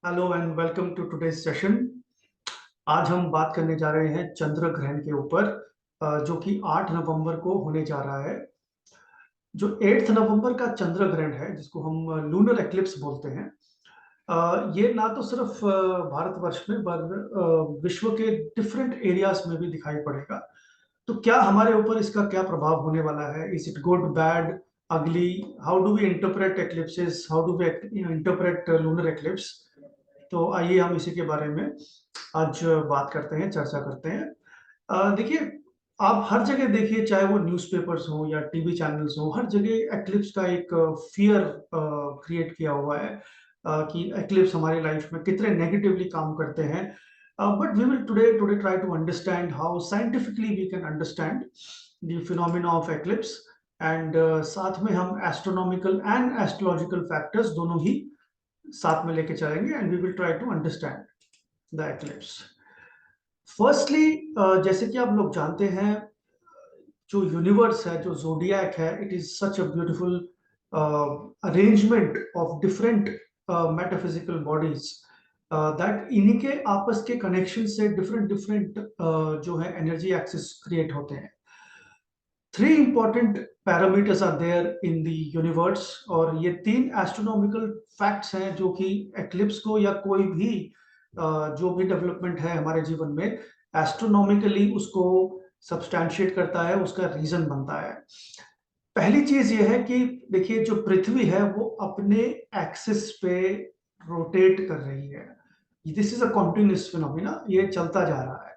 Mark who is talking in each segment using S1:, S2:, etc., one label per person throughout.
S1: Hello and welcome to today's session. आज हम बात करने जा रहे हैं चंद्र ग्रहण के ऊपर, जो कि 8 नवंबर को होने जा रहा है। जो 8 नवंबर का चंद्र ग्रहण है, जिसको हम लूनर एक्लिप्स बोलते हैं, ये ना तो सिर्फ भारतवर्ष में पर विश्व के डिफरेंट एरियाज में भी दिखाई पड़ेगा। तो क्या हमारे ऊपर इसका क्या प्रभाव होने वाला है? Is it good, bad, ugly? How do we interpret eclipses? How do we interpret lunar eclipse? तो आइए हम इसी के बारे में आज बात करते हैं, चर्चा करते हैं। देखिए, आप हर जगह देखिए, चाहे वो न्यूज़पेपर्स हो या टीवी चैनल्स हो, हर जगह एक्लिप्स का एक फियर क्रिएट किया हुआ है, कि एक्लिप्स हमारी लाइफ में कितने नेगेटिवली काम करते हैं। But we will today try to understand how scientifically we can understand the phenomena of eclipse. And साथ में हम एस्ट्रोनॉमिकल एंड एस्ट्रोलॉजिकल फैक्टर्स दोनों ही साथ में लेके चलेंगे, and we will try to understand the eclipse. Firstly, जैसे कि आप लोग जानते हैं, जो यूनिवर्स है, जो जोडियक है, it is such a beautiful arrangement of different metaphysical bodies, that इन्हीं के आपस के कनेक्शन से डिफरेंट डिफरेंट जो है एनर्जी एक्सिस क्रिएट होते हैं। Three important parameters are there in the universe, और ये तीन एस्ट्रोनॉमिकल फैक्ट्स हैं जो कि एक्लिप्स को या कोई भी जो भी डेवलपमेंट है हमारे जीवन में, एस्ट्रोनॉमिकली उसको सब्सटैंशिएट करता है, उसका रीजन बनता है। पहली चीज ये है कि देखिए, जो पृथ्वी है वो अपने एक्सिस पे रोटेट कर रही है। This is a continuous phenomena, ये चलता जा रहा है।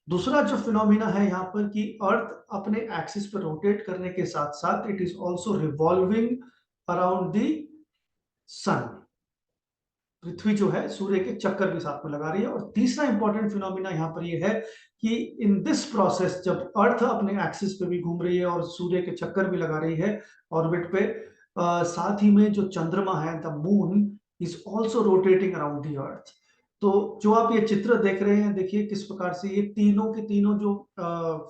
S1: दूसरा जो फिनोमिना है यहाँ पर, कि अर्थ अपने एक्सिस पर रोटेट करने के साथ साथ it is also revolving around the sun. पृथ्वी जो है सूर्य के चक्कर भी साथ में लगा रही है। और तीसरा इंपॉर्टेंट फिनोमिना यहाँ पर ये है कि इन दिस प्रोसेस, जब अर्थ अपने एक्सिस पे भी घूम रही है और सूर्य के चक्कर भी लगा रही है ऑर्बिट पे, साथ ही में जो चंद्रमा है, the moon is also rotating around the earth. तो जो आप ये चित्र देख रहे हैं, देखिए किस प्रकार से ये तीनों के तीनों जो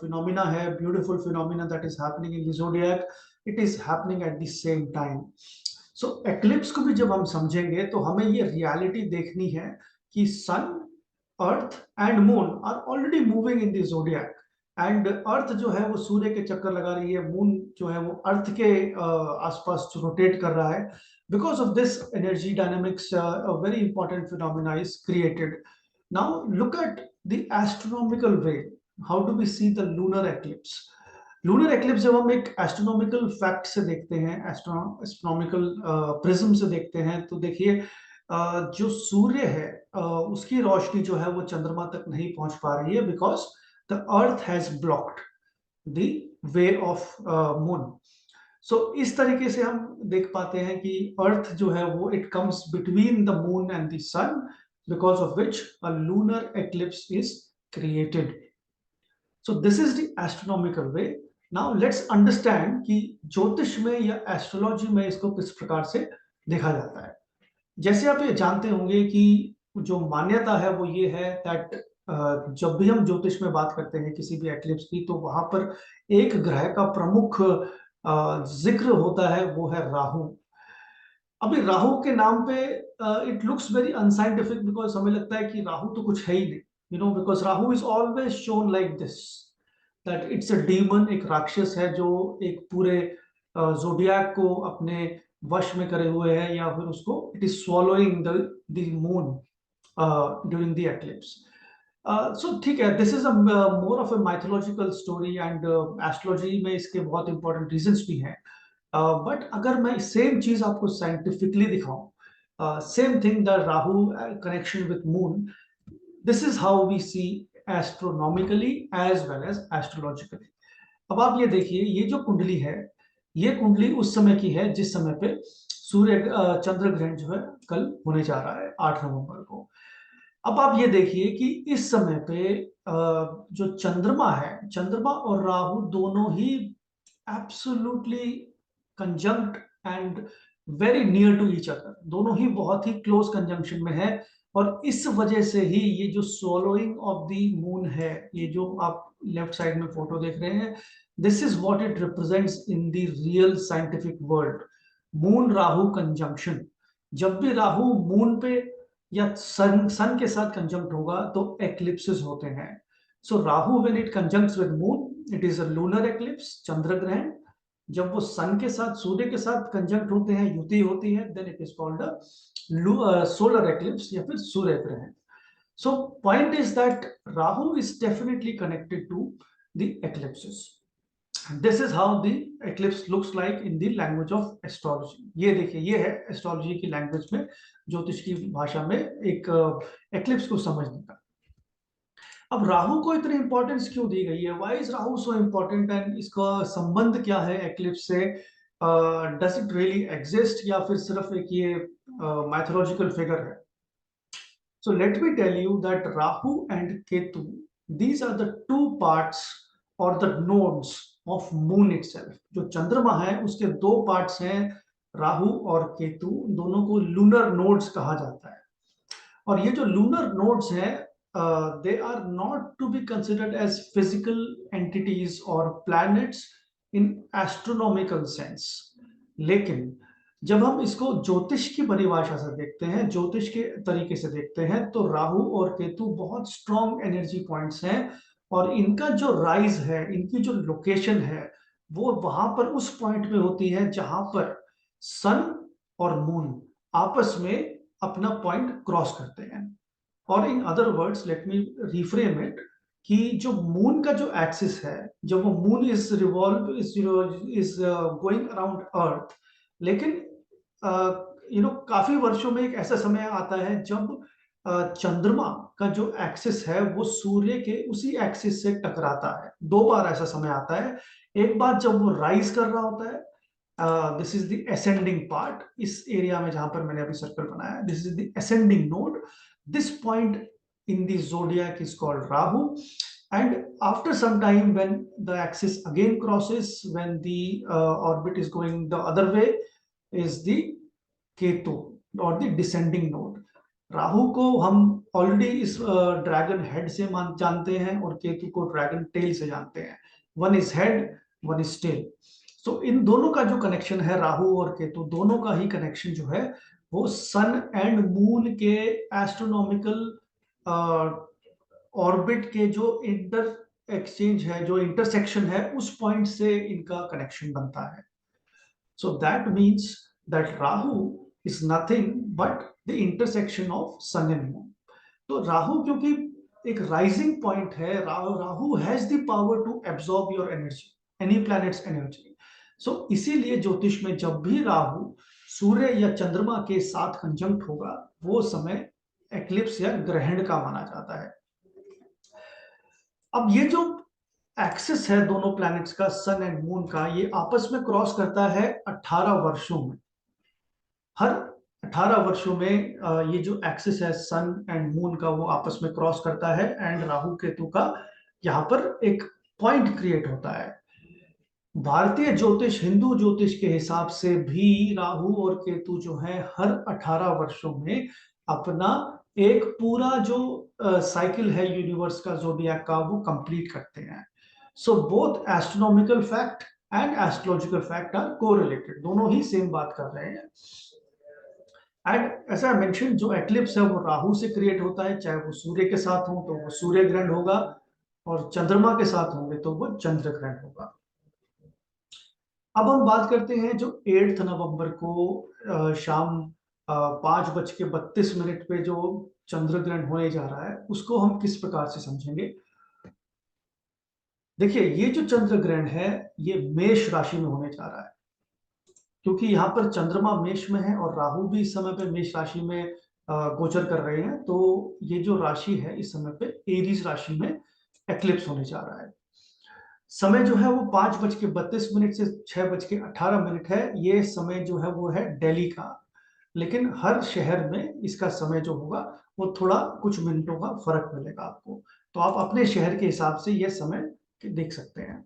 S1: फिनोमिना है, beautiful phenomena that is happening in the zodiac, it is happening at the same time. So eclipse को भी जब हम समझेंगे तो हमें ये रियलिटी देखनी है कि sun, earth and moon are already moving in the zodiac. And earth जो है वो सूर्य के चक्कर लगा रही है, मून जो है वो अर्थ के आसपास रोटेट कर रहा है। Because of this energy dynamics, a very important phenomena is created. Now look at the astronomical way. How do we see the lunar eclipse? Lunar eclipse जब हम एक एस्ट्रोनॉमिकल फैक्ट से देखते हैं, एस्ट्रोनॉमिकल प्रिज्म से देखते हैं, तो देखिए, जो सूर्य है, उसकी रोशनी जो है वो चंद्रमा तक नहीं पहुंच पा रही है, because the earth has blocked the way of moon. So इस तरीके से हम देख पाते हैं कि अर्थ जो है वो it comes between the moon and the sun, because of which a lunar eclipse is created. So this is the astronomical way. Now let's understand कि ज्योतिष में या एस्ट्रोलॉजी में इसको किस प्रकार से देखा जाता है। जैसे आप ये जानते होंगे कि जो मान्यता है वो ये है दैट जब भी हम ज्योतिष में बात करते हैं किसी भी एक्लिप्स की, तो वहां पर एक ग्रह का प्रमुख जिक्र होता है, वो है राहु। अभी राहु के नाम पे it looks very unscientific, because हमें लगता है कि राहु तो कुछ है ही नहीं, because Rahu is always shown like this, that it's a demon, एक राक्षस है जो एक पूरे जोडियाक को अपने वश में करे हुए है, या फिर उसको it is swallowing the moon during the eclipse. So ठीक है, this is a more of a mythological story, and astrology में इसके बहुत इंपॉर्टेंट रीजंस भी हैं। बट अगर मैं सेम चीज आपको साइंटिफिकली दिखाऊं, same thing, the Rahu connection with moon, this is how we see astronomically as well as astrologically. अब आप ये देखिए, ये जो कुंडली है, ये कुंडली उस समय की है जिस समय पे सूर्य चंद्र ग्रहण जो है कल होने जा रहा है, 8 नवंबर को। अब आप ये देखिए कि इस समय पे जो चंद्रमा है, चंद्रमा और राहु दोनों ही absolutely conjunct and very near to each other, दोनों ही बहुत ही क्लोज कंजंक्शन में है। और इस वजह से ही ये जो सोलोइंग ऑफ द मून है, ये जो आप लेफ्ट साइड में फोटो देख रहे हैं, this is what it represents in the real scientific world, moon Rahu conjunction. जब भी राहु मून पे या सन के साथ कंजंक्ट होगा तो एक्लिप्सेस होते हैं। So Rahu when it conjuncts with moon it is a lunar eclipse, चंद्र ग्रहण। जब वो सन के साथ, सूर्य के साथ कंजंक्ट होते हैं, युति होती है, then it is called a solar eclipse या फिर सूर्य ग्रहण। So point is that Rahu is definitely connected to the eclipses. This is how the eclipse looks like in the language of astrology. ये देखिए, ये है एस्ट्रोलॉजी की लैंग्वेज में, ज्योतिष की भाषा में एक एक्लिप्स को समझने का। अब राहु को इतनी इंपॉर्टेंस क्यों दी गई है? Why is Rahu so important and इसका संबंध क्या है एक्लिप्स से? डज इट रियली एग्जिस्ट या फिर सिर्फ एक ये माइथोलॉजिकल फिगर है? So let me tell you that Rahu and Ketu, these are the two parts or the nodes of moon itself. जो चंद्रमा है उसके दो पार्ट्स हैं, राहु और केतु, दोनों को लूनर नोड्स कहा जाता है। और ये जो लूनर नोड्स हैं, they are not to be considered as physical entities or planets in astronomical sense. लेकिन जब हम इसको ज्योतिष की परिभाषा से देखते हैं, ज्योतिष के तरीके से देखते हैं, तो राहु और केतु बहुत स्ट्रॉन्ग एनर्जी पॉइंट्स हैं। और इनका जो राइज है, इनकी जो लोकेशन है, वो वहां पर उस पॉइंट में होती है जहां पर सन और मून आपस में अपना पॉइंट क्रॉस करते हैं। और in other words, let me reframe it, कि जो मून का जो एक्सिस है, जब वो moon is revolve is going around earth, लेकिन काफी वर्षों में एक ऐसा समय आता है जब चंद्रमा का जो एक्सिस है वो सूर्य के उसी एक्सिस से टकराता है। दो बार ऐसा समय आता है। एक बार जब वो राइज कर रहा होता है, this is the ascending part, इस एरिया में जहां पर मैंने अभी सर्कल बनाया, this is the ascending node. This point in the zodiac is called Rahu, and after some time when the axis again crosses, when the orbit is going the other way, is the Ketu or the descending node. Rahu को हम already इस dragon head से जानते हैं और केतु को dragon tell से जानते हैं। One is head, one is tail. So इन दोनों का जो कनेक्शन है, राहु और केतु दोनों का ही कनेक्शन जो है, वो सन एंड मून के एस्ट्रोनॉमिकल ऑर्बिट के जो इंटर एक्सचेंज है, जो इंटरसेक्शन है, उस पॉइंट से इनका कनेक्शन बनता है। So that means that Rahu is nothing but the intersection of sun and moon. तो राहु क्योंकि एक राइजिंग पॉइंट है, Rahu has the power to absorb your energy, any planet's energy. So इसीलिए ज्योतिष में जब भी राहु सूर्य या चंद्रमा के साथ कंजंक्ट होगा, वो समय एक्लिप्स या ग्रहण का माना जाता है। अब ये जो एक्सिस है दोनों प्लैनेट्स का, सन एंड मून का, ये आपस में क्रॉस करता है 18 वर्षों में। हर 18 वर्षों में ये जो एक्सिस है सन एंड मून का, वो आपस में क्रॉस करता है एंड राहु केतु का यहाँ पर एक पॉइंट क्रिएट होता है। भारतीय ज्योतिष, हिंदू ज्योतिष के हिसाब से भी राहु और केतु जो है हर 18 वर्षों में अपना एक पूरा जो साइकिल है यूनिवर्स का, जोडियाक का, वो कंप्लीट करते हैं। So both astronomical fact and astrological fact are corelated, दोनों ही सेम बात कर रहे हैं। एंड ऐसा मेंशन, जो एक्लिप्स है वो राहु से क्रिएट होता है, चाहे वो सूर्य के साथ हो तो वो सूर्य ग्रहण होगा, और चंद्रमा के साथ होंगे तो वो चंद्र ग्रहण होगा। अब हम बात करते हैं जो 8 नवंबर को शाम 5:32 पे जो चंद्र ग्रहण होने जा रहा है, उसको हम किस प्रकार से समझेंगे। देखिए, ये जो चंद्र ग्रहण है ये मेष राशि में होने जा रहा है, क्योंकि यहाँ पर चंद्रमा मेष में है और राहु भी इस समय पे मेष राशि में गोचर कर रहे हैं। तो ये जो राशि है इस समय पे एरीज राशि में एक्लिप्स होने जा रहा है। समय जो है वो 5:32 से 6:18 है। ये समय जो है वो है दिल्ली का, लेकिन हर शहर में इसका समय जो होगा वो थोड़ा कुछ मिनटों का फर्क मिलेगा आपको। तो आप अपने शहर के हिसाब से ये समय देख सकते हैं।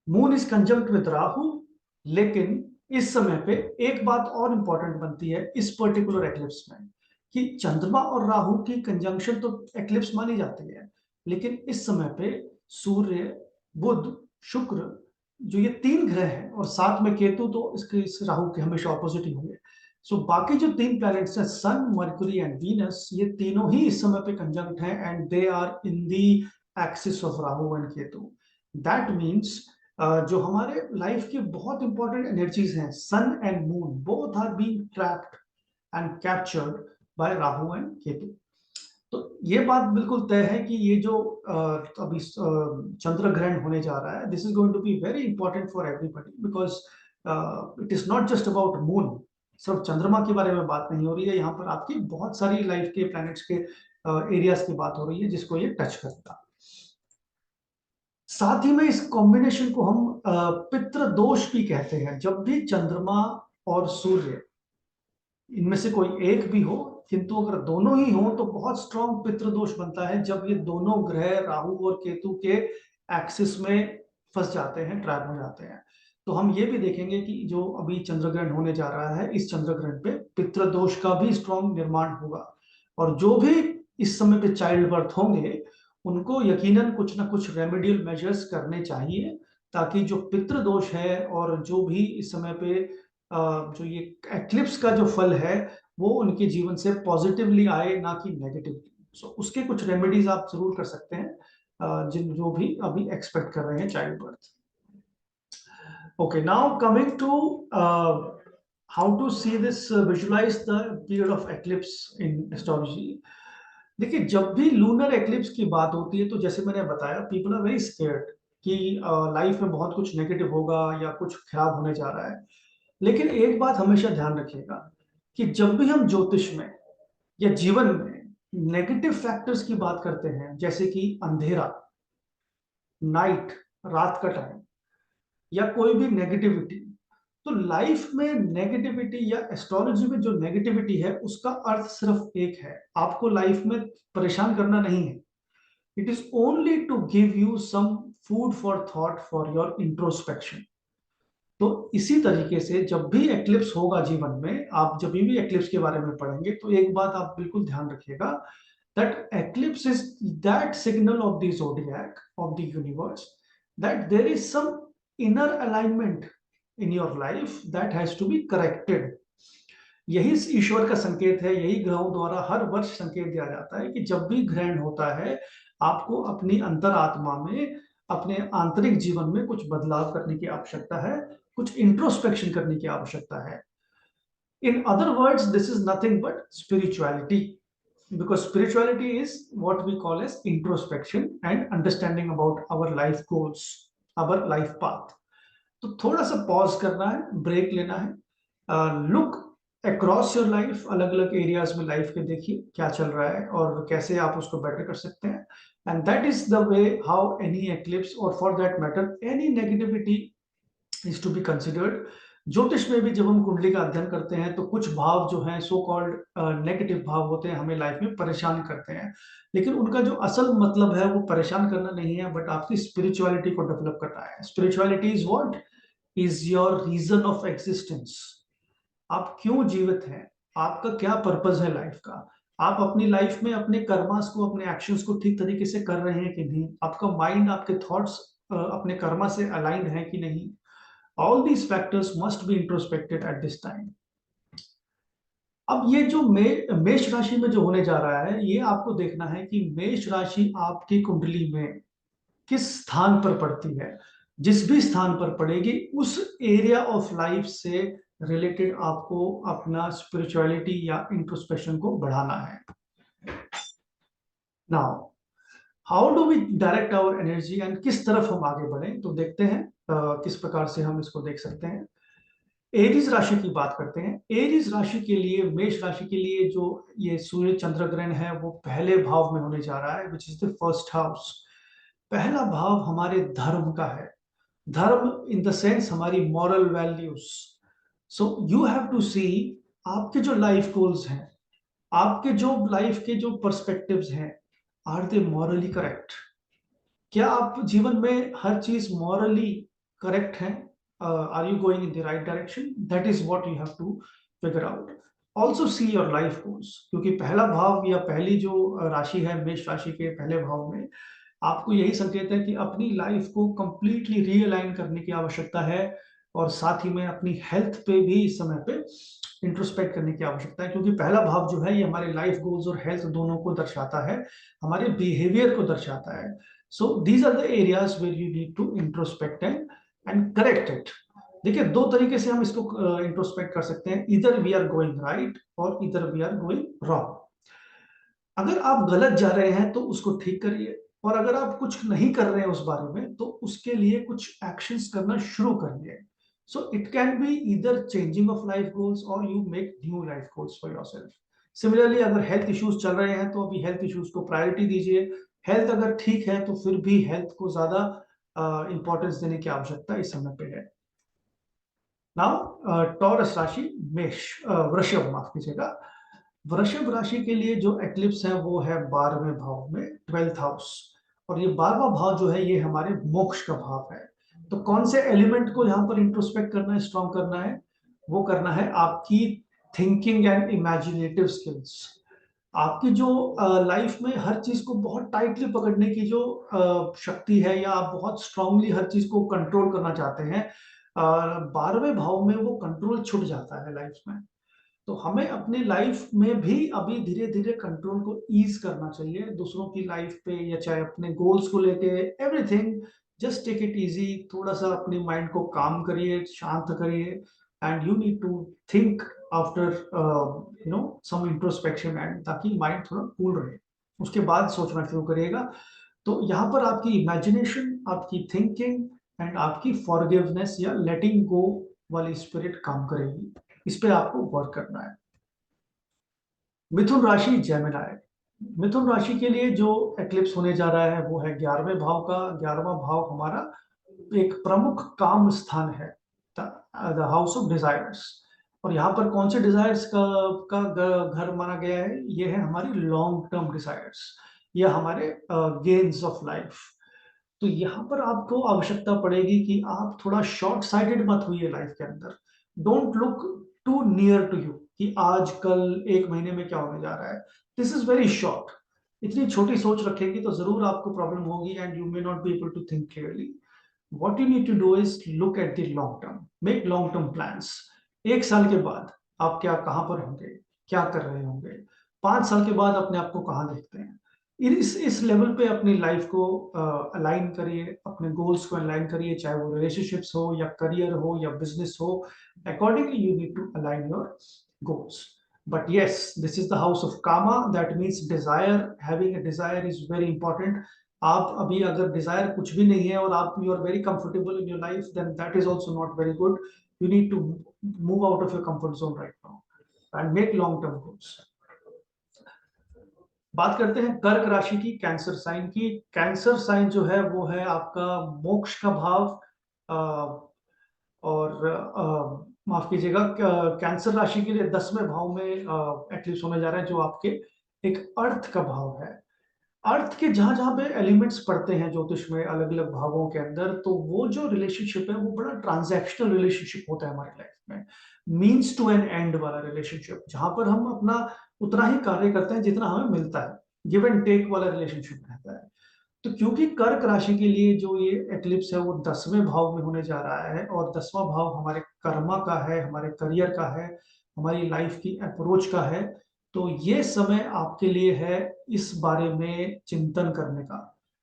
S1: Moon is conjunct with Rahu, लेकिन इस समय पे एक बात और इंपॉर्टेंट बनती है इस पर्टिकुलर एक्लिप्स में, कि चंद्रमा और राहु की कंजंक्शन तो एक्लिप्स मानी जाती है, लेकिन इस समय पे सूर्य, बुध, शुक्र, जो ये 3 ग्रह हैं, और साथ में केतु, तो इसके इस राहु के हमेशा ऑपोजिट ही होंगे। सो बाकी जो 3 प्लैनेट्स हैं, सन, मर्क्यूरी एंड वीनस, ये तीनों ही इस समय पे कंजंक्ट हैं and they are in the axis of Rahu and Ketu. That means जो हमारे लाइफ की बहुत इंपॉर्टेंट एनर्जीज हैं, sun and moon both are being trapped and captured by Rahu and Ketu. तो ये बात बिल्कुल तय है कि ये जो अभी चंद्र ग्रहण होने जा रहा है, this is going to be very important for everybody, because it is not just about moon. सिर्फ चंद्रमा के बारे में बात नहीं हो रही है, यहाँ पर आपकी बहुत सारी लाइफ के प्लैनेट्स के एरियाज की बात हो रही है जिसको ये टच करता। साथ ही में इस कॉम्बिनेशन को हम पितृ दोष भी कहते हैं। जब भी चंद्रमा और सूर्य इनमें से कोई एक भी हो, किंतु अगर दोनों ही हो तो बहुत स्ट्रॉन्ग पितृदोष बनता है जब ये दोनों ग्रह राहु और केतु के एक्सिस में फंस जाते हैं, ट्रैप हो जाते हैं। तो हम ये भी देखेंगे कि जो अभी चंद्रग्रहण होने जा रहा है, इस चंद्रग्रहण पे पितृदोष का भी स्ट्रॉन्ग निर्माण होगा, और जो भी इस समय पे चाइल्ड बर्थ होंगे उनको यकीनन कुछ ना कुछ रेमेडियल मेजर्स करने चाहिए, ताकि जो पितृदोष है और जो भी इस समय पे जो ये एक्लिप्स का जो फल है वो उनके जीवन से पॉजिटिवली आए, ना कि नेगेटिवली। सो उसके कुछ रेमेडीज आप जरूर कर सकते हैं जिन जो भी अभी एक्सपेक्ट कर रहे हैं child birth. Okay, now coming to how to see this, visualize the period of eclipse in astrology. देखिए, जब भी लूनर एक्लिप्स की बात होती है तो जैसे मैंने बताया, पीपल आर वेरी स्केयर्ड कि लाइफ में बहुत कुछ नेगेटिव होगा या कुछ खराब होने जा रहा है। लेकिन एक बात हमेशा ध्यान रखिएगा कि जब भी हम ज्योतिष में या जीवन में नेगेटिव फैक्टर्स की बात करते हैं, जैसे कि अंधेरा, नाइट, रात का टाइम, या कोई भी नेगेटिविटी, तो लाइफ में नेगेटिविटी या एस्ट्रोलॉजी में जो नेगेटिविटी है उसका अर्थ सिर्फ एक है, आपको लाइफ में परेशान करना नहीं है। It is only to give you some food for thought for your introspection. तो इसी तरीके से जब भी एक्लिप्स होगा जीवन में, आप जब भी एक्लिप्स के बारे में पढ़ेंगे तो एक बात आप बिल्कुल ध्यान रखिएगा, that eclipse is that signal of the zodiac of the universe, that there is some inner alignment in your life that has to be corrected. यही ईश्वर का संकेत है, यही ग्रहों द्वारा हर वर्ष संकेत दिया जाता है कि जब भी ग्रहण होता है आपको अपनी अंतरात्मा में, अपने आंतरिक जीवन में कुछ बदलाव करने की आवश्यकता है, कुछ इंट्रोस्पेक्शन करने की आवश्यकता है। In other words, this is nothing but spirituality, because spirituality is what we call as introspection and understanding about our life goals, our life path. तो थोड़ा सा पॉज करना है, ब्रेक लेना है, लुक अक्रॉस योर लाइफ, अलग अलग areas में लाइफ के देखिए क्या चल रहा है और कैसे आप उसको बेटर कर सकते हैं। And that is the way how any eclipse, और for that matter any negativity, is to be considered. ज्योतिष में भी जब हम कुंडली का अध्ययन करते हैं तो कुछ भाव जो हैं सो कॉल्ड नेगेटिव भाव होते हैं, हमें लाइफ में परेशान करते हैं, लेकिन उनका जो असल मतलब है वो परेशान करना नहीं है, बट आपकी स्पिरिचुअलिटी को डेवलप करना है। Spirituality is what is your reason of existence. आप क्यों जीवित हैं, आपका क्या पर्पज है लाइफ का, आप अपनी लाइफ में अपने कर्मास को, अपने एक्शंस को ठीक तरीके से कर रहे हैं कि नहीं, आपका माइंड, आपके थॉट्स अपने कर्मा से अलाइंड है कि नहीं। All these factors must be introspected at this time. अब ये जो मेष राशि में जो होने जा रहा है, ये आपको देखना है कि मेष राशि आपकी कुंडली में किस स्थान पर पड़ती है। जिस भी स्थान पर पड़ेगी उस एरिया ऑफ लाइफ से रिलेटेड आपको अपना स्पिरिचुअलिटी या इंट्रोस्पेक्शन को बढ़ाना है। Now how do we direct our energy and किस तरफ हम आगे बढ़ें, तो देखते हैं किस प्रकार से हम इसको देख सकते हैं। एरीज राशि की बात करते हैं। एरीज राशि के लिए, मेष राशि के लिए जो ये सूर्य चंद्र ग्रहण है वो पहले भाव में होने जा रहा है, which is the first house. पहला भाव हमारे धर्म का है, धर्म इन द सेंस हमारी moral values. So you have to see आपके जो लाइफ गोल्स हैं, आपके जो लाइफ के जो पर्सपेक्टिव्स हैं, आर दे मॉरली करेक्ट। क्या आप जीवन में हर चीज मॉरली करेक्ट है? Are you going in the right direction? That is what you have to figure out. Also see your life goals, क्योंकि पहला भाव या पहली जो राशि है मेष राशि के पहले भाव में आपको यही संकेत है कि अपनी लाइफ को कंप्लीटली रीअलाइन करने की आवश्यकता है, और साथ ही में अपनी हेल्थ पे भी इस समय पे इंट्रोस्पेक्ट करने की आवश्यकता है, क्योंकि पहला भाव जो है ये हमारे लाइफ गोल्स और हेल्थ दोनों को दर्शाता है, हमारे बिहेवियर को दर्शाता है। So these are the areas where you need to introspect and correct it. देखिए, दो तरीके से हम इसको इंट्रोस्पेक्ट कर सकते हैं, इधर वी आर गोइंग राइट और इधर वी आर गोइंग रॉन्ग। अगर आप गलत जा रहे हैं तो उसको ठीक करिए, और अगर आप कुछ नहीं कर रहे हैं उस बारे में तो उसके लिए कुछ एक्शंस करना शुरू करिए। So it can be either changing of life goals और you make new life goals for yourself. Similarly, अगर हेल्थ इश्यूज चल रहे हैं तो अभी हेल्थ इश्यूज को प्रायोरिटी दीजिए। हेल्थ अगर ठीक है तो फिर भी हेल्थ को ज्यादा इंपॉर्टेंस देने की आवश्यकता इस समय पे है। नाउ टॉरस राशि, मेष, वृषभ माफ कीजिएगा। वृषभ राशि के लिए जो एक्लिप्स है वो है 12वें भाव में, 12th हाउस। और ये 12वां भाव जो है ये हमारे मोक्ष का भाव है। तो कौन से एलिमेंट को यहाँ पर इंट्रोस्पेक्ट करना है, स्ट्रॉन्ग करना है? वो करना है आपकी थिंकिंग एंड इमेजिनेटिव स्किल्स। आपकी जो लाइफ में हर चीज को बहुत टाइटली पकड़ने की जो शक्ति है, या आप बहुत स्ट्रांगली हर चीज को कंट्रोल करना चाहते हैं, 12वें भाव में वो कंट्रोल छूट जाता है लाइफ में। तो हमें अपनी लाइफ में भी अभी धीरे धीरे कंट्रोल को ईज करना चाहिए, दूसरों की लाइफ पे या चाहे अपने गोल्स को लेके, everything. Just take it easy, थोड़ा सा अपने माइंड को काम करिए, शांत करिए, and you need to think after some introspection, and ताकि माइंड थोड़ा कूल रहे, उसके बाद सोचना शुरू करिएगा। तो यहाँ पर आपकी इमेजिनेशन, आपकी थिंकिंग एंड आपकी फॉरगिवनेस या लेटिंग गो वाली स्पिरिट काम करेगी। इस पे आपको वर्क करना है। मिथुन राशि, जेमिनाई। मिथुन राशि के लिए जो एक्लिप्स होने जा रहा है वो है 11वें भाव का। 11वां भाव हमारा एक प्रमुख काम स्थान है, द हाउस ऑफ डिजायर्स। और यहाँ पर कौन से डिजायर्स घर माना गया है? ये है हमारी लॉन्ग टर्म डिजायर्स, या हमारे गेन्स ऑफ लाइफ। तो यहाँ पर आपको आवश्यकता पड़ेगी कि आप थोड़ा शॉर्ट साइटेड मत हुई लाइफ के अंदर। Don't look too near to you कि आज कल एक महीने में क्या होने जा रहा है। This is very short. इतनी छोटी सोच रखेंगे तो जरूर आपको प्रॉब्लम होगी, and you may not be able to think clearly. What you need to do is look at the long term, make long term plans. एक साल के बाद आप क्या, कहां पर होंगे, क्या कर रहे होंगे? 5 साल के बाद अपने आप को कहाँ देखते हैं? इस लेवल पे अपनी लाइफ को अलाइन करिए, अपने गोल्स को अलाइन करिए, चाहे वो रिलेशनशिप्स हो या करियर हो या बिजनेस हो। Accordingly you need to align your goals. But yes, this is the house of Kama. That means desire. Having a desire is very important. आप अभी अगर डिजायर कुछ भी नहीं है और आप you are very comfortable in your life, then that is also not very good. You need to move out of your comfort zone right now and make long term goals. बात करते हैं कर्क राशि की, कैंसर साइन की। Cancer sign जो है वो है आपका मोक्ष का भाव। और माफ कीजिएगा, कैंसर राशि के लिए 10वें भाव में एक्लिप्स होने जा रहा है, जो आपके एक अर्थ का भाव है। अर्थ के जहां जहां पे एलिमेंट्स पड़ते हैं ज्योतिष में अलग अलग भावों के अंदर, तो वो जो रिलेशनशिप है वो बड़ा ट्रांजैक्शनल रिलेशनशिप होता है हमारी लाइफ में। मीन्स टू एन एंड वाला रिलेशनशिप, जहां पर हम अपना उतना ही कार्य करते हैं जितना हमें मिलता है, गिव एंड टेक वाला रिलेशनशिप रहता है। तो क्योंकि कर्क राशि के लिए जो ये एक्लिप्स है वो 10वें भाव में होने जा रहा है, और 10वां भाव हमारे कर्मा का है, हमारे करियर का है, हमारी लाइफ की अप्रोच का है। तो ये समय आपके लिए है इस बारे में चिंतन करने का,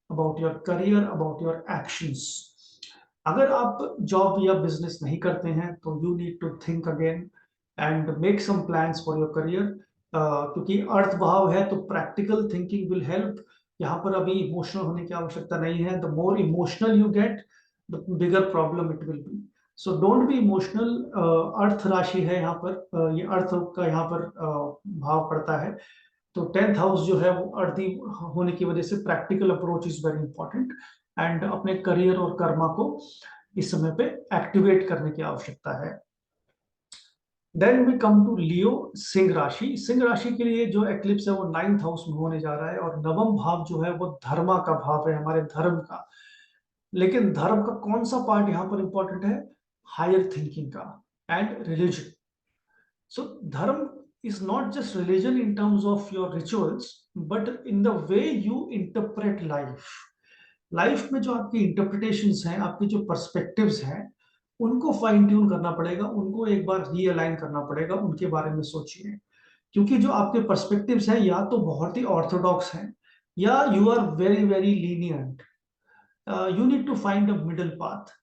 S1: about your career, about your actions. अगर आप जॉब या बिजनेस नहीं करते हैं तो you need to think again and make some plans for your career. क्योंकि अर्थ भाव है तो प्रैक्टिकल थिंकिंग विल हेल्प। यहाँ पर अभी इमोशनल होने की आवश्यकता नहीं है। The more emotional you get, the bigger problem it will be. So don't be emotional. Earth राशि है यहाँ पर, ये अर्थ का यहाँ पर भाव पड़ता है। तो 10th हाउस जो है वो अर्थी होने की वजह से practical approach is very important, and अपने करियर और कर्मा को इस समय पे एक्टिवेट करने की आवश्यकता है। देन वी कम टू लियो, सिंह राशि। सिंह राशि के लिए जो एक्लिप्स है वो 9th हाउस में होने जा रहा है, और नवम भाव जो है वो धर्मा का भाव है, हमारे धर्म का। लेकिन धर्म का कौन सा पार्ट यहाँ पर इंपॉर्टेंट है? हायर थिंकिंग का एंड रिलीजन। सो धर्म is not just religion in terms of your rituals, but in the way you interpret life. Life में जो आपकी इंटरप्रिटेशंस हैं, आपकी जो पर्सपेक्टिव्स हैं, उनको फाइन ट्यून करना पड़ेगा, उनको एक बार रीअलाइन करना पड़ेगा, उनके बारे में सोचिए। क्योंकि जो आपके पर्सपेक्टिव्स हैं या तो बहुत ही ऑर्थोडॉक्स हैं, या you are very very lenient. You need to find a middle path.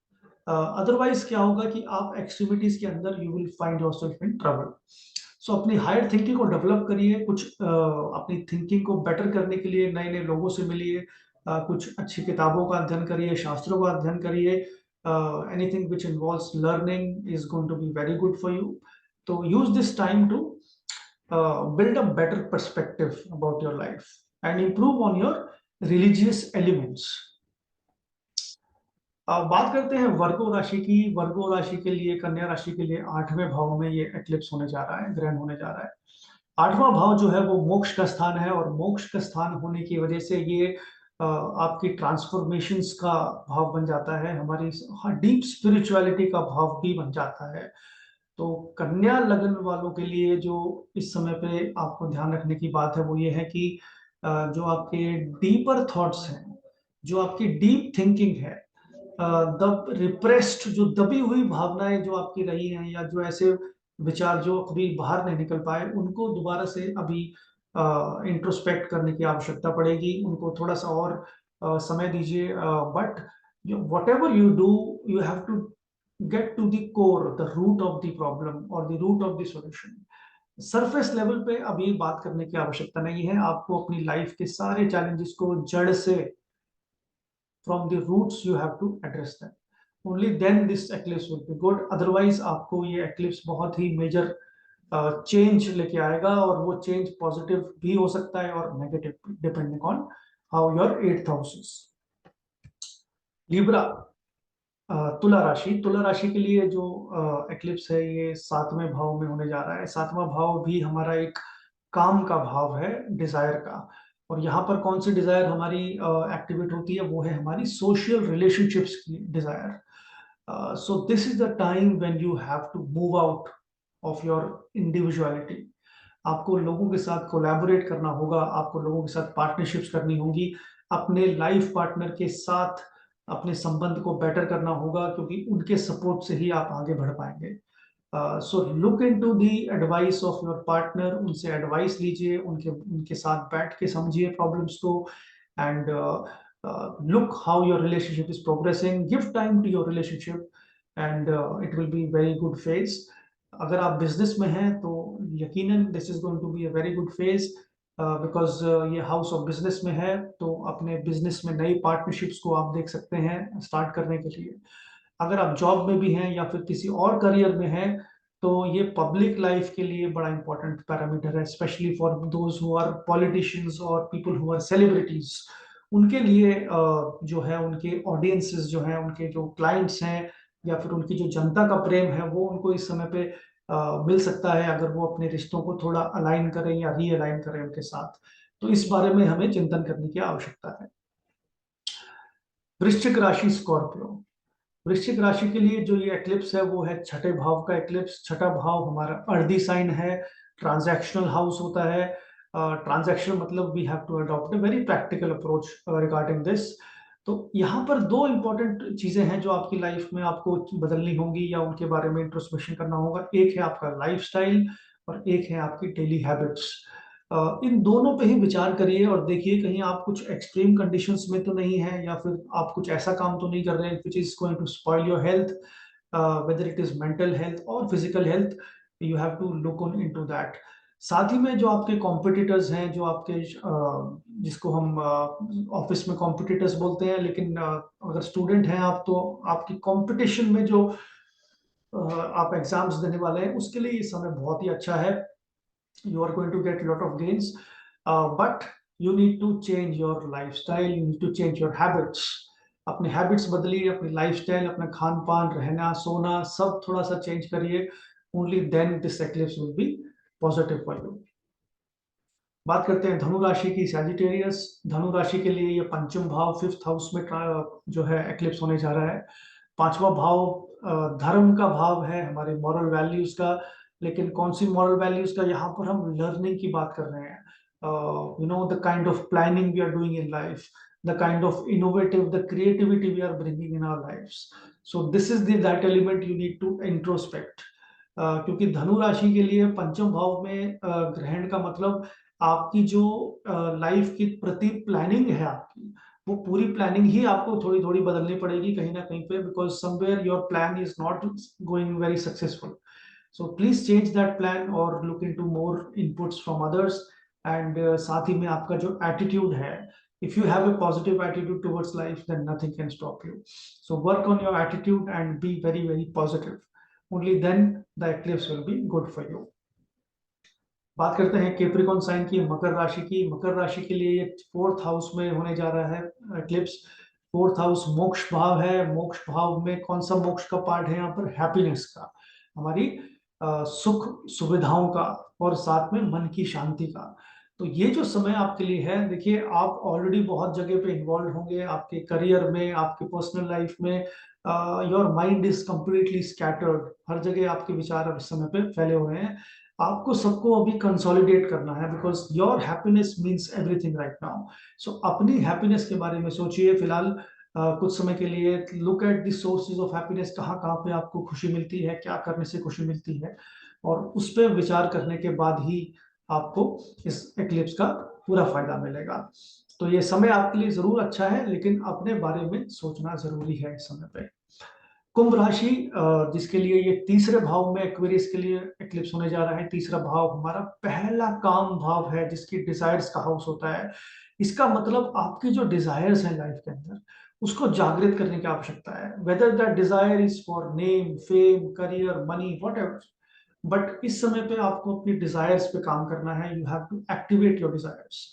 S1: Otherwise क्या होगा कि आप एक्सट्रीमिटीज के अंदर you will find yourself in trouble. So अपनी हायर थिंकिंग को डेवलप करिए, कुछ अपनी थिंकिंग को बेटर करने के लिए नए नए लोगों से मिलिए, कुछ अच्छी किताबों का अध्ययन करिए, शास्त्रों का अध्ययन करिए। Anything which involves learning is going to be very good for you. तो use this time to build a better perspective about your life and improve on your religious elements. बात करते हैं वर्गो राशि की। वर्गो राशि के लिए, कन्या राशि के लिए 8वें भाव में ये एक्लिप्स होने जा रहा है, ग्रहण होने जा रहा है। 8वां भाव जो है वो मोक्ष का स्थान है, और मोक्ष का स्थान होने की वजह से ये आपकी ट्रांसफॉर्मेशंस का भाव बन जाता है, हमारी डीप स्पिरिचुअलिटी का भाव भी बन जाता है। तो कन्या लग्न वालों के लिए जो इस समय पे आपको ध्यान रखने की बात है वो ये है कि जो आपके डीपर थॉट्स हैं, जो आपकी डीप थिंकिंग है, दब रिप्रेस्ड, जो दबी हुई भावनाएं जो आपकी रही हैं, या जो ऐसे विचार जो कभी बाहर नहीं निकल पाए, उनको दोबारा से अभी इंट्रोस्पेक्ट करने की आवश्यकता पड़ेगी। उनको थोड़ा सा और समय दीजिए। But whatever you do, you have to get to the core, the root of the problem और the root of the solution. Surface level पे अभी बात करने की आवश्यकता नहीं है। आपको अपनी लाइफ के सारे चैलेंजेस को जड़ से, from the roots you have to address them. Only then this eclipse will be good. Otherwise आपको ये eclipse बहुत ही मेजर चेंज लेके आएगा, और वो चेंज पॉजिटिव भी हो सकता है और negative, depending on how your 8th house is. Libra, तुला राशि। तुला राशि के लिए जो एक्लिप्स है ये 7वें भाव में होने जा रहा है। 7वां भाव भी हमारा एक काम का भाव है, डिजायर का। और यहाँ पर कौन सी डिजायर हमारी एक्टिवेट होती है, वो है हमारी सोशल रिलेशनशिप्स की desire. So this is the time when you have to move out of your individuality. आपको लोगों के साथ कोलैबोरेट करना होगा, आपको लोगों के साथ पार्टनरशिप्स करनी होंगी, अपने लाइफ पार्टनर के साथ अपने संबंध को बेटर करना होगा, क्योंकि उनके सपोर्ट से ही आप आगे बढ़ पाएंगे। So look into the advice of your partner, उनसे एडवाइस लीजिए, उनके उनके साथ बैठ के समझिए प्रॉब्लम्स को, and look how your relationship is progressing. Give time to your relationship and it will be very good phase. अगर आप बिजनेस में हैं तो यकीनन this is going to be a very good phase, because ये house of business में है। तो अपने बिजनेस में नई पार्टनरशिप्स को आप देख सकते हैं स्टार्ट करने के लिए। अगर आप जॉब में भी हैं या फिर किसी और करियर में हैं, तो ये पब्लिक लाइफ के लिए बड़ा इंपॉर्टेंट पैरामीटर है, specially for those who are politicians और पीपल हु आर सेलिब्रिटीज। उनके लिए जो है, उनके ऑडियंसेस जो हैं, उनके जो क्लाइंट्स हैं, या फिर उनकी जो जनता का प्रेम है, वो उनको इस समय पे मिल सकता है, अगर वो अपने रिश्तों को थोड़ा अलाइन करें या रीअलाइन करें उनके साथ। तो इस बारे में हमें चिंतन करने की आवश्यकता है। वृश्चिक राशि, स्कॉर्पियो। वृश्चिक राशि के लिए जो ये एक्लिप्स है वो है 6ठे भाव का एक्लिप्स। 6ठा भाव हमारा अर्दी साइन है, ट्रांजैक्शनल हाउस होता है। ट्रांजैक्शन मतलब we have to adopt a very practical approach regarding this. तो यहाँ पर दो इंपॉर्टेंट चीजें हैं जो आपकी लाइफ में आपको बदलनी होंगी या उनके बारे में इंट्रोस्पेक्शन करना होगा। एक है आपका लाइफस्टाइल, और एक है आपकी डेली हैबिट्स। इन दोनों पे ही विचार करिए और देखिए कहीं आप कुछ एक्सट्रीम कंडीशंस में तो नहीं है, या फिर आप कुछ ऐसा काम तो नहीं कर रहे हैं which is going to spoil your health, whether it is mental health और physical health. You have to look on into that. साथ ही में जो आपके कॉम्पिटिटर्स हैं, जो आपके जिसको हम ऑफिस में कॉम्पिटिटर्स बोलते हैं, लेकिन अगर स्टूडेंट हैं आप, तो आपकी कंपटीशन में जो आप एग्जाम्स देने वाले हैं, उसके लिए ये समय बहुत ही अच्छा है। You are going to get a lot of gains, but you need to change your lifestyle, you need to change your habits। अपने हैबिट्स बदलिए, अपनी लाइफस्टाइल, अपना खान पान, रहना सोना सब थोड़ा सा चेंज करिए। Only then this eclipse will be positive for you. बात करते हैं धनु राशि की, सैजिटेरियस। धनु राशि के लिए ये पंचम भाव, 5th हाउस में जो है एक्लिप्स होने जा रहा है। 5वां भाव धर्म का भाव है, हमारे मॉरल वैल्यूज का। लेकिन कौन सी मॉरल वैल्यूज का, यहाँ पर हम लर्निंग की बात कर रहे हैं। You know the kind of planning we are doing in life, the kind of innovative, the creativity we are bringing in our lives. So this is that element you need to introspect. क्योंकि धनु राशि के लिए पंचम भाव में ग्रहण का मतलब आपकी जो लाइफ की प्रति प्लानिंग है आपकी, वो पूरी प्लानिंग ही आपको थोड़ी-थोड़ी बदलनी पड़ेगी कहीं न कहीं पे, because somewhere your plan is not going very successful. So please change that plan or look into more inputs from others. And साथ ही में आपका जो attitude है, if you have a positive attitude towards life, then nothing can stop you. So work on your attitude and be very, very positive. Only then the eclipse will be good for you. बात करते हैं Capricorn sign की, मकर राशि की. मकर राशि के लिए ये 4th हाउस में होने जा रहा है एक्लिप्स. 4th हाउस मोक्ष भाव है. मोक्ष भाव में कौन सा मोक्ष का पार्ट है यहाँ पर? हैप्पीनेस का, हमारी सुख सुविधाओं का, और साथ में मन की शांति का. तो ये जो समय आपके लिए है, देखिए आप ऑलरेडी बहुत जगह पे इन्वॉल्व होंगे, आपके करियर में, आपके पर्सनल लाइफ में. Your mind is completely scattered, हर जगह आपके विचार अब इस समय पे फैले हुए हैं. आपको सबको अभी कंसोलिडेट करना है, because your happiness means everything right now. So अपनी हैप्पीनेस के बारे में सोचिए फिलहाल कुछ समय के लिए. Look at the sources of happiness, कहाँ कहाँ पे आपको खुशी मिलती है, क्या करने से खुशी मिलती है, और उस पर विचार करने के बाद ही आपको इस एक्लिप्स का पूरा फायदा मिलेगा. तो ये समय आपके लिए जरूर अच्छा है, लेकिन अपने बारे में सोचना जरूरी है इस समय पे. कुंभ राशि, जिसके लिए ये तीसरे भाव में एक्वेरियस के लिए एक्लिप्स होने जा रहा है. तीसरा भाव हमारा पहला काम भाव है, जिसकी डिजायर्स का हाउस होता है. इसका मतलब आपकी जो डिजायर्स हैं लाइफ के अंदर, उसको जागृत करने की आवश्यकता है. Whether that desire is for name, fame, career, money, whatever, but इस समय पे आपको अपनी डिजायर्स पे काम करना है. You have to activate your desires.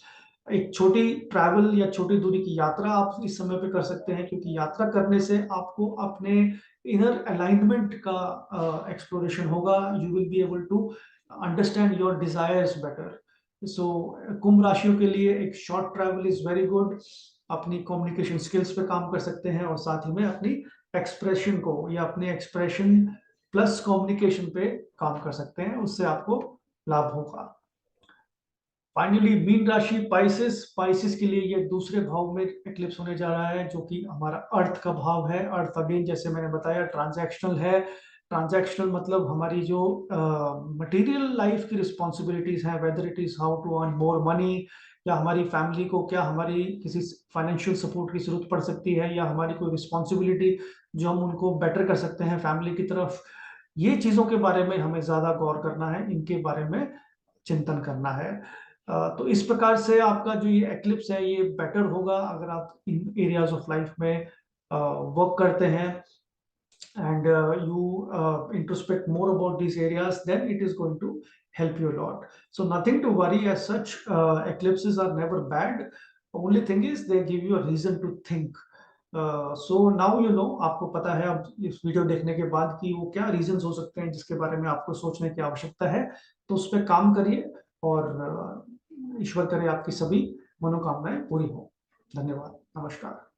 S1: एक छोटी ट्रैवल या छोटी दूरी की यात्रा आप इस समय पे कर सकते हैं, क्योंकि यात्रा करने से आपको अपने इनर अलाइनमेंट का एक्सप्लोरेशन होगा. You will be able to understand your desires better. So कुंभ राशियों के लिए एक short travel is very good. अपनी कम्युनिकेशन स्किल्स पे काम कर सकते हैं, और साथ ही में अपनी एक्सप्रेशन को, या अपने एक्सप्रेशन प्लस कम्युनिकेशन पे काम कर सकते हैं. उससे आपको लाभ होगा. फाइनली मीन राशि पाइसेस. पाइसेस के लिए ये दूसरे भाव में एक्लिप्स होने जा रहा है, जो कि हमारा अर्थ का भाव है. अर्थ अगेन जैसे मैंने बताया ट्रांजैक्शनल है. ट्रांजैक्शनल मतलब हमारी जो मटेरियल लाइफ की रिस्पॉन्सिबिलिटीज हैं, whether it is how to earn more money, या हमारी फैमिली को क्या हमारी किसी फाइनेंशियल सपोर्ट की जरूरत पड़ सकती है, या हमारी कोई रिस्पॉन्सिबिलिटी जो हम उनको बेटर कर सकते हैं फैमिली की तरफ. ये चीजों के बारे में हमें ज्यादा गौर करना है, इनके बारे में चिंतन करना है. तो इस प्रकार से आपका जो ये एक्लिप्स है, ये बेटर होगा अगर आप इन एरियाज ऑफ लाइफ में वर्क करते हैं, and you introspect more about these areas, then it is going to help you a lot. So nothing to worry as such. Eclipses are never bad. Only thing is they give you a reason to think. So now you know, आपको पता है अब इस video देखने के बाद कि वो क्या रीजंस हो सकते हैं जिसके बारे में आपको सोचने की आवश्यकता है. तो उस पर काम करिए, और ईश्वर करे आपकी सभी मनोकामनाएं पूरी हो. धन्यवाद. नमस्कार.